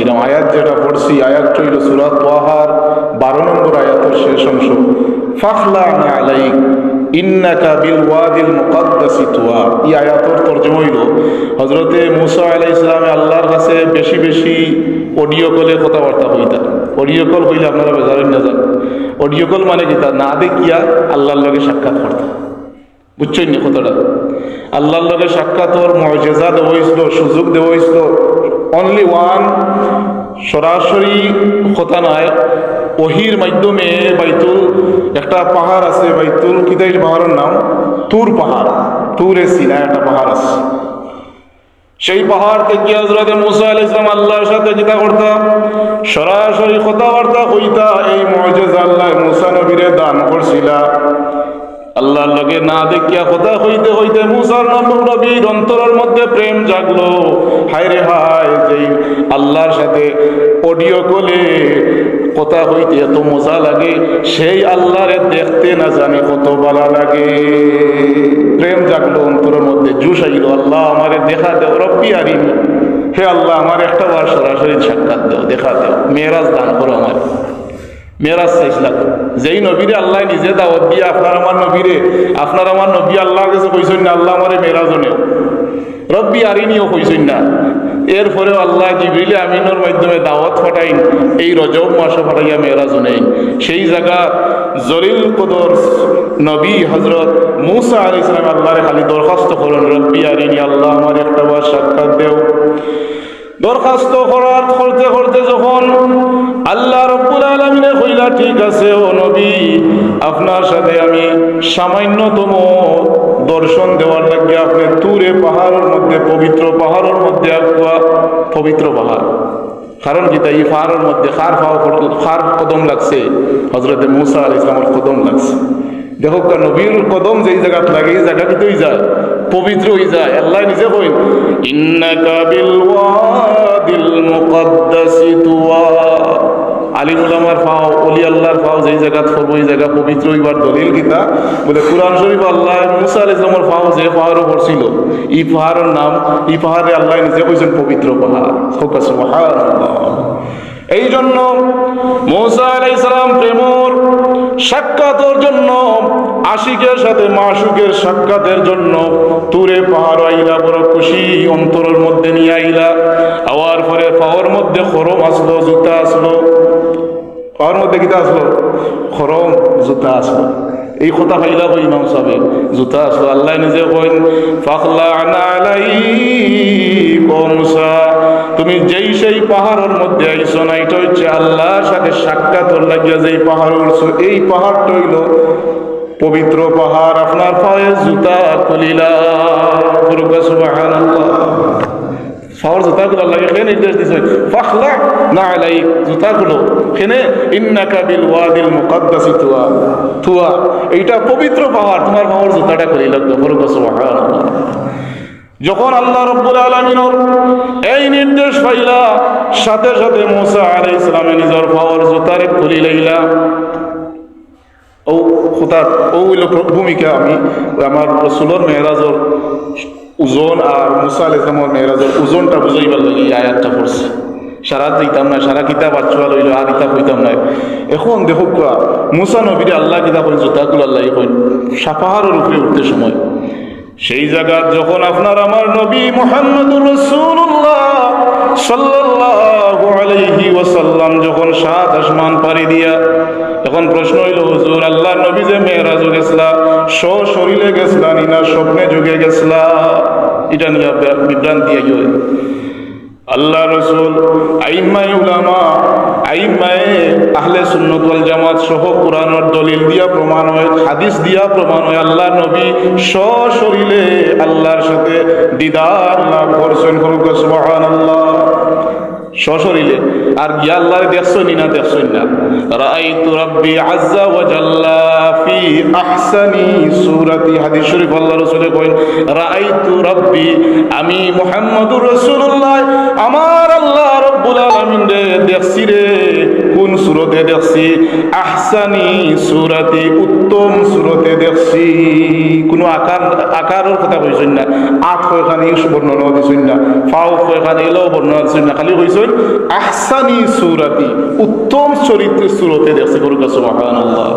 শুনাইলাম। আয়াত যেটা পড়ছি আয়াত হইল সূরা তাহার 12 নম্বর আয়াতের শেষ অংশ, ফাখলা'না আলাইক ইন্নাকা বিল ওয়াদিল মুকাদ্দাসি তুয়া। এই আয়াতের তরজমা হইল হযরতে মূসা আলাইহিস সালামে আল্লাহর কাছে বেশি বেশি অডিও কলে কথাবার্তা হইতা। অডিও কল হইলে আপনারা বেজারেন না যান। অডিও কল মানে কি, তা না দেখিয়া আল্লাহর লগে সাক্ষাৎ করতা। বুঝছেন নি কথাটা? আল্লাহর লগে সাক্ষাৎর মুআজিজা দেওয়া হয়েছিল, সুযোগ দেওয়া হয়েছিল। অনলি ওয়ান, সরাসরি কথা নয়, ওহির মাধ্যমে। বাইতুল একটা পাহাড় আছে, বাইতুল কিতাইল পাহাড়ের নাম তুর পাহাড়, তুরে সিনা একটা পাহাড় আছে। সেই পাহাড় থেকে হযরত মূসা আলাইহিস সালাম আল্লাহর সাথে যেটা করতাম, সরাসরি কথাবার্তা হইতা। এই মুআজিজা আল্লাহ মূসা নবীরে দান করছিলা। আল্লাহর লগে না দেখিয়া কথা হইতে হইতে মূসার নবীর অন্তরের মধ্যে প্রেম জাগলো। হায় রে হায়, যেই আল্লাহর সাথে অডিও কলে কথা হইতে এত মজা লাগে, সেই আল্লাহরে দেখতে না জানি কত ভালো লাগে। প্রেম জাগলো অন্তরের মধ্যে, জুস আইল, আল্লাহ আমারে দেখা দেও, রব্বি আরিনি, হে আল্লাহ আমার একটা বার সরাসরি সাক্ষাৎ দেও, দেখা দেও, মেরাজ দান করো আমার। মেরাজ চাইছিলাম, যেই নবীরে আল্লাহ নিজে দাওয়াত দিয়ে আপনার আমার নবী আল্লাহর কাছে কইছেন না আল্লাহ আমারে মেরাজও নেও, রব্বি আরিনিও কইছেন না। এরপরেও আল্লাহ জিবরিল আমিনের মাধ্যমে দাওয়াত পাঠাইন, এই রজব মাসে পাঠাইয়া মেরাজও নেই। সেই জায়গা জলিল কদর নবী হযরত মূসা আলাইহিস সালাম আল্লাহরে খালি দরখাস্ত করেন, রব্বি আরিনি, আল্লাহ আমার একটা বার সাক্ষাৎ দেও। দরখাস্ত করতে করতে যখন আল্লাহ রব্বুল আলামিনে কইলা, ঠিক আছে ও নবী, আপনার সাথে আমি সামান্যতম দর্শন দেওয়ার লাগে আপনি তুরে পাহাড়ের মধ্যে, পবিত্র পাহাড়ের মধ্যে আগুয়া, পবিত্র পাহাড়। কারণ কি, তাই পাহাড়ের মধ্যে খার কদম লাগছে, হযরতে মূসা আলাইহিস সালামের কদম লাগছে। দেখো নবীর কদম যেই জায়গাত লাগে, এই জায়গা কিন্তু হয়ে যায় পবিত্র হয়ে যায়। আল্লাহ নিজে কইন, ইন্নাকা বিল ওয়াদিল মুকাদ্দাসি তুয়া। আলিম উলামার পাও, ওলি আল্লাহর পাও যেই জায়গাত করবো, এই জায়গা পবিত্র হইবার দলিল কিতা বলে কুরআন শরীফ। আল্লাহ মূসা আলাইহিস সালামের পাও যে পাহাড় পড়ছিল, এই পাহাড়ের নাম, এই পাহাড়ে আল্লাহ নিজে কইছেন পবিত্র পাহাড়। সুবহানাল্লাহ। এই জন্য মূসা আলাইহিস সালাম প্রেমর সাক্ষাতের জন্য, আশিকের সাথে মাশুকের সাক্ষাতের জন্য তুরে পাহাড় আইলা, বড় খুশি অন্তরের মধ্যে নিয়ে আইলা। আওয়ার পরে পাওয়ার মধ্যে খরম আসলো, জুতা আসলো। পাওয়ার মধ্যে কিতা আসলো? খরম, জুতা আসলো। এই কথা পাইলা কই ইমাম সাহেব, জুতা আসলো। আল্লাহ নিজে কইন, ফাখলা'না আলাইক ও মূসা, তুমি যেই সেই পাহাড়ের মধ্যে আইছো না, এটা হচ্ছে আল্লাহর সাথে সাক্ষাৎ লাগিয়া যেই পাহাড় উঠছো, এই পাহাড়টা হইল পবিত্র পাহাড়। আপনার পায়ে জুতা খুলিলা, সুবহানাল্লাহ। পাওয়ার জুতা গুলো আল্লাহ এখানে নির্দেশ দিয়েছে, ফাখলা'না আলাইক, জুতা গুলো এখানে, ইন্নাকা বিল ওয়াদিল মুকাদ্দাসি তুয়া, তুয়া এইটা পবিত্র পাহাড়, তোমার পাওয়ার জুতাটা খুলিলা, সুবহানাল্লাহ। যখন আল্লাহ রব্বুল আলামিনের এই নির্দেশ পাইলা, সাথে সাথে মূসা আলাইহিস সালামে নিজের পাওয়ার জুতারে খুলি লইলা। ও খুতার ও হইল ভূমিকা। আমি আমার রাসূলের মেরাজের ওজন আর মূসা আলাইহিস সালামের মেরাজের ওজনটা বুঝাইবার লাগি এই আয়াতটা পড়ছি। সারা দিতাম না, সারা কিতাব আচ্ছা লইল, আর কিতাব হইতাম না। এখন দেখো মূসা নবীরে আল্লাহ কিতাব কইন, জুতাগুলো আল্লাহ কইন পাহাড়ের উপরে উঠতে সময়। সেই জায়গা যখন আপনার আমার নবী মুহাম্মদুর রাসূলুল্লাহ সাল্লাল্লাহু আলাইহি ওয়াসাল্লাম যখন 7 আসমান পাড়ি দিয়া, তখন প্রশ্ন হইল, হুজুর আল্লাহ নবী যে মেরাজে গেছলা, সশরীরে গেছলা না স্বপ্নে যুগে গেছলা? এটা নিয়ে বিভ্রান্তি আইয়। আল্লাহ রসুল, আইম্মায়ে উলামা, আইম্মায়ে আহলে সুন্নাত ওয়াল জামাত সহ কোরআনের দলিল দিয়া প্রমাণ হয়, হাদিস দিয়া প্রমাণ হয়, আল্লাহ নবী সশরীরে আল্লাহর সাথে দিদার লাভ করছেন। সুবহানাল্লাহ। সশরীরে আর গিয়া আল্লাহরে দেখছই না, দেখছই না। রাআইতু রাব্বি আযজা ওয়া জাল্লা ফি আহসানি সূরাতি, হাদিস শরীফ আল্লাহ রাসূলে কইন, রাআইতু রাব্বি, আমি মুহাম্মদুর রাসূলুল্লাহ আমার আল্লাহ রব্বুল আলামিন রে দেখছি রে। কোন সূরতে দেখছি? আহসানি সুরাতি উত্তম সুরতে দেখছি। কোনো আকারের কথা কইছেন না, আট কয়খানি বর্ণনা দিছেন না, ফাও কয়খানি এলেও বর্ণনা দিছেন না, খালি কইছেন আহসানি সুরাতি উত্তম চরিত্রের সুরতে দেখছি। সুবহানাল্লাহ।